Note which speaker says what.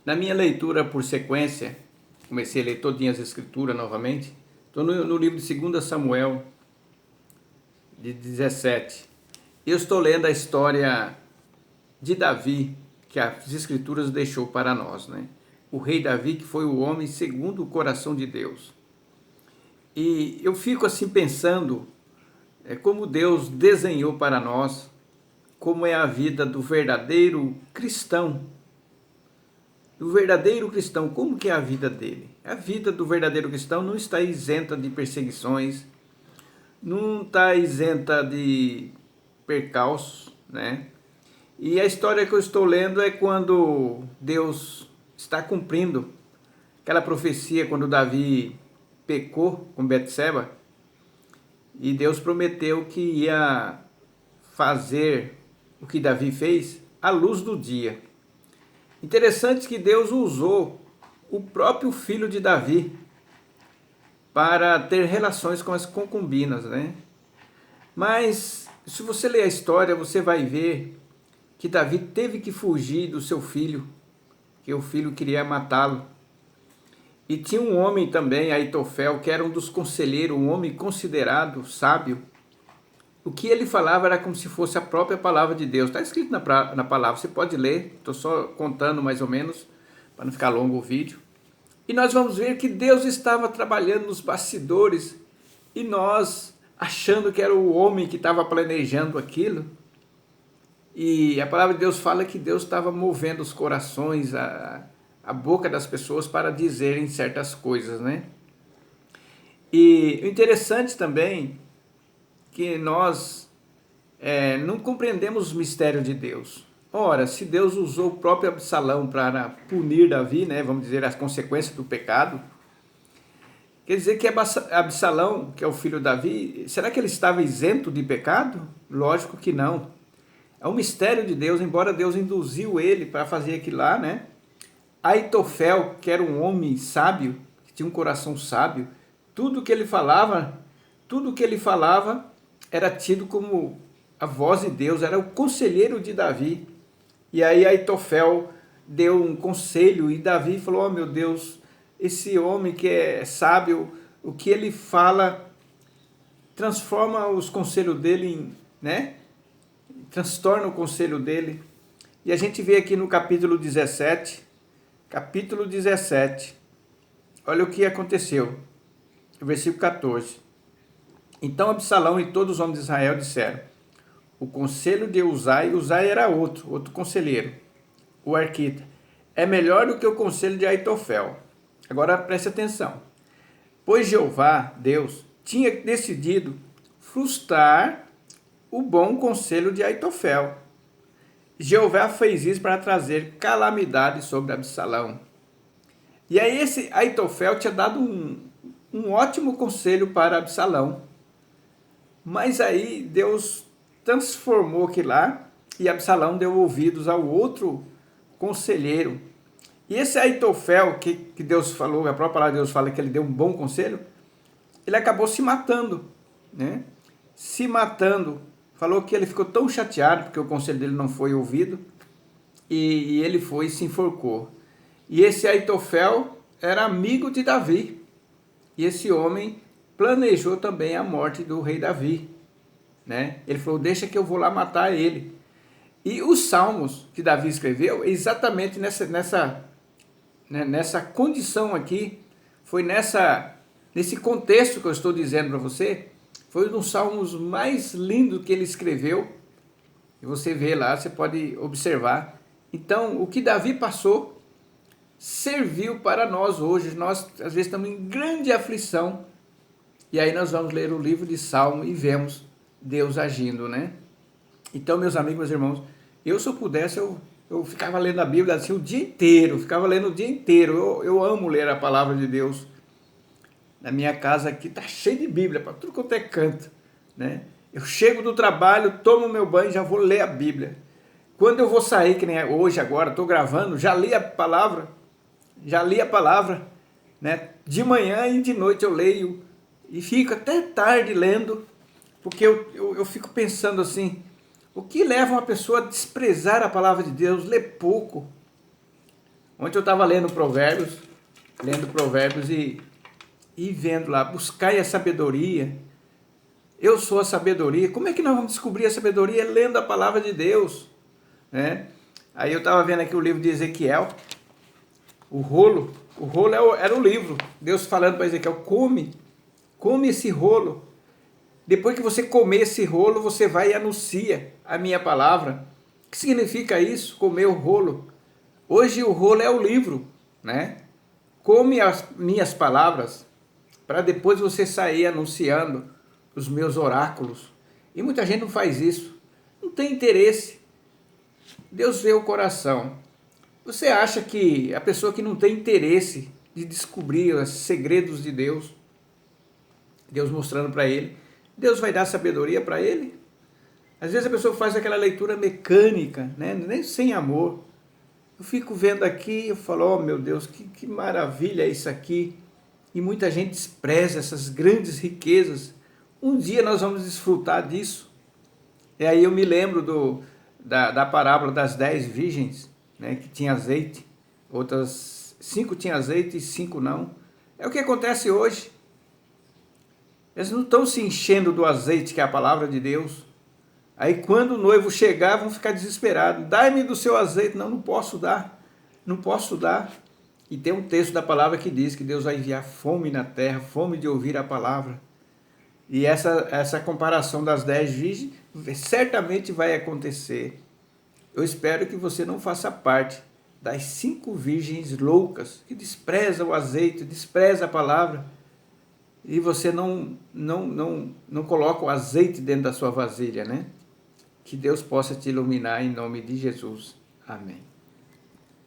Speaker 1: Na minha leitura por sequência, comecei a ler todinha as escrituras novamente. Estou no livro de 2 Samuel, de 17. Eu estou lendo a história de Davi, que as escrituras deixou para nós, né? O rei Davi, que foi o homem segundo o coração de Deus. E eu fico assim pensando como Deus desenhou para nós, como é a vida do verdadeiro cristão. O verdadeiro cristão, como que é a vida dele? A vida do verdadeiro cristão não está isenta de perseguições, não está isenta de percalços, né? E a história que eu estou lendo é quando Deus está cumprindo aquela profecia quando Davi pecou com Betseba, e Deus prometeu que ia fazer o que Davi fez à luz do dia. Interessante que Deus usou o próprio filho de Davi para ter relações com as concubinas, né? Mas se você ler a história, você vai ver que Davi teve que fugir do seu filho, que o filho queria matá-lo. E tinha um homem também, Aitofel, que era um dos conselheiros, um homem considerado sábio. O que ele falava era como se fosse a própria palavra de Deus. Está escrito na palavra, você pode ler, estou só contando mais ou menos, para não ficar longo o vídeo. E nós vamos ver que Deus estava trabalhando nos bastidores, e nós achando que era o homem que estava planejando aquilo. E a palavra de Deus fala que Deus estava movendo os corações, a boca das pessoas para dizerem certas coisas, né? E o interessante também que nós não compreendemos os mistérios de Deus. Ora, se Deus usou o próprio Absalão para punir Davi, né, vamos dizer, as consequências do pecado, quer dizer que Absalão, que é o filho de Davi, será que ele estava isento de pecado? Lógico que não. É um mistério de Deus, embora Deus induziu ele para fazer aquilo lá, né? Aitofel, que era um homem sábio, que tinha um coração sábio, tudo que ele falava era tido como a voz de Deus, era o conselheiro de Davi. E aí Aitofel deu um conselho e Davi falou: oh meu Deus, esse homem que é sábio, o que ele fala transforma os conselhos dele em, né? Transtorna o conselho dele. E a gente vê aqui no capítulo 17, olha o que aconteceu, versículo 14. Então Absalão e todos os homens de Israel disseram: o conselho de Uzai era outro conselheiro, o arquita, é melhor do que o conselho de Aitofel. Agora preste atenção. Pois Jeová, Deus, tinha decidido frustrar o bom conselho de Aitofel. Jeová fez isso para trazer calamidade sobre Absalão. E aí esse Aitofel tinha dado um ótimo conselho para Absalão. Mas aí Deus transformou aquilo lá e Absalão deu ouvidos ao outro conselheiro. E esse Aitofel, que Deus falou, a própria palavra de Deus fala que ele deu um bom conselho, ele acabou se matando, né? Se matando. Falou que ele ficou tão chateado porque o conselho dele não foi ouvido e ele foi e se enforcou. E esse Aitofel era amigo de Davi. E esse homem planejou também a morte do rei Davi, né? Ele falou: deixa que eu vou lá matar ele. E os salmos que Davi escreveu, exatamente nessa condição aqui, foi nesse contexto que eu estou dizendo para você, foi um dos salmos mais lindos que ele escreveu. E você vê lá, você pode observar. Então, o que Davi passou serviu para nós hoje. Nós, às vezes, estamos em grande aflição. E aí nós vamos ler o livro de Salmo e vemos Deus agindo, né? Então, meus amigos, meus irmãos, se eu pudesse, eu ficava lendo a Bíblia assim o dia inteiro. Ficava lendo o dia inteiro. Eu amo ler a palavra de Deus. Na minha casa aqui está cheio de Bíblia, para tudo quanto é canto, né? Eu chego do trabalho, tomo meu banho e já vou ler a Bíblia. Quando eu vou sair, que nem hoje agora, estou gravando, já li a palavra, né? De manhã e de noite eu leio e fico até tarde lendo, porque eu fico pensando assim, o que leva uma pessoa a desprezar a palavra de Deus, ler pouco? Ontem eu estava lendo Provérbios e vendo lá, buscai a sabedoria. Eu sou a sabedoria. Como é que nós vamos descobrir a sabedoria? Lendo a palavra de Deus, né? Aí eu estava vendo aqui o livro de Ezequiel, o rolo era o livro. Deus falando para Ezequiel, come esse rolo. Depois que você comer esse rolo, você vai e anuncia a minha palavra. O que significa isso? Comer o rolo. Hoje o rolo é o livro, né? Come as minhas palavras, para depois você sair anunciando os meus oráculos. E muita gente não faz isso, não tem interesse. Deus vê o coração. Você acha que a pessoa que não tem interesse de descobrir os segredos de Deus, Deus mostrando para ele, Deus vai dar sabedoria para ele? Às vezes a pessoa faz aquela leitura mecânica, né? Nem sem amor. Eu fico vendo aqui, eu falo, oh meu Deus, que maravilha isso aqui. E muita gente despreza essas grandes riquezas. Um dia nós vamos desfrutar disso. E aí eu me lembro da parábola das 10 virgens, né, que tinha azeite. Outras 5 tinham azeite e 5 não. É o que acontece hoje. Eles não estão se enchendo do azeite, que é a palavra de Deus. Aí quando o noivo chegar, vão ficar desesperados. Dai-me do seu azeite. Não posso dar. Não posso dar. E tem um texto da palavra que diz que Deus vai enviar fome na terra, fome de ouvir a palavra. E essa comparação das 10 virgens certamente vai acontecer. Eu espero que você não faça parte das 5 virgens loucas que desprezam o azeite, desprezam a palavra. E você não coloca o azeite dentro da sua vasilha, né? Que Deus possa te iluminar em nome de Jesus. Amém.